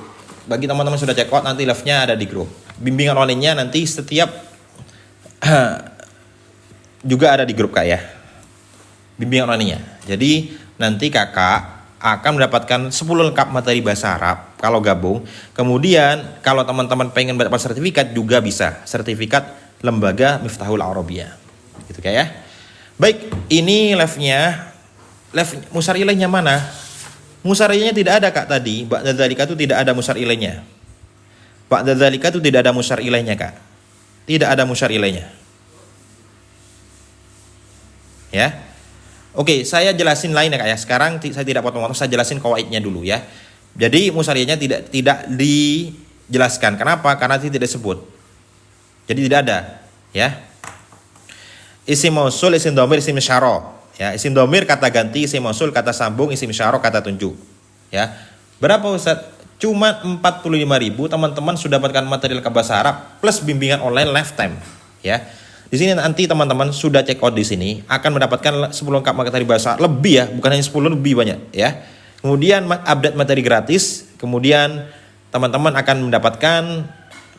Speaker 1: Bagi teman-teman sudah check out, nanti live-nya ada di grup. Bimbingan online-nya nanti setiap juga ada di grup, Kak, ya. Bimbingan online-nya. Jadi nanti Kakak akan mendapatkan 10 lengkap materi bahasa Arab kalau gabung. Kemudian kalau teman-teman pengen dapat sertifikat juga bisa. Sertifikat Lembaga Miftahul Arabiyah. Gitu, Kak, ya. Baik, ini live-nya. Live musar ilaihnya mana? Musar ilainya tidak ada Kak tadi. Ba'da dzalika itu tidak ada musar ilainya. Ba'da dzalika itu tidak ada musar ilainya Kak. Tidak ada musar ilainya. Ya. Oke, saya jelasin lain ya Kak ya. Sekarang saya tidak potong-potong, saya jelasin kawaidnya dulu ya. Jadi musar ilainya tidak dijelaskan. Kenapa? Karena tidak disebut. Jadi tidak ada, ya. Isim mausul, isim dhamir, isim isyarah. Ya, isim dhamir kata ganti, isim mausul kata sambung, isim isyarah kata tunjuk. Ya. Berapa Ustaz? Cuma 45.000 teman-teman sudah dapatkan material ke bahasa Arab plus bimbingan online lifetime, ya. Di sini nanti teman-teman sudah check out di sini akan mendapatkan 10 lengkap materi bahasa Arab lebih ya, bukan hanya 10 lebih banyak, ya. Kemudian update materi gratis, kemudian teman-teman akan mendapatkan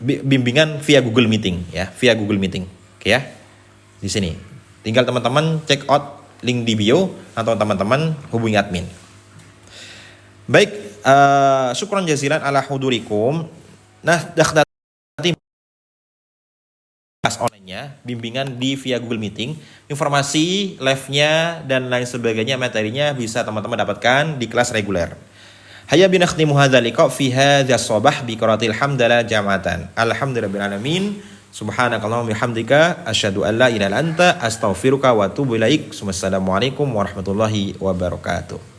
Speaker 1: bimbingan via Google Meeting, ya, via Google Meeting. Oke ya. Di sini. Tinggal teman-teman check out link di bio atau teman-teman hubungi admin. Baik, syukran jazilan ala hudurikum. Nah, nanti kelas online-nya, bimbingan di via Google Meeting, informasi live-nya dan lain sebagainya, materinya bisa teman-teman dapatkan di kelas reguler. Hayya binakhtimu hadzal liqa fi hadzal sabah bi qiraatil hamdalah jam'atan. Alhamdulillahirabbil alamin. Subhanakallahumma bihamdika asyhadu an la ilaha illa anta astaghfiruka wa atubu ilaik. Wassalamualaikum warahmatullahi wabarakatuh.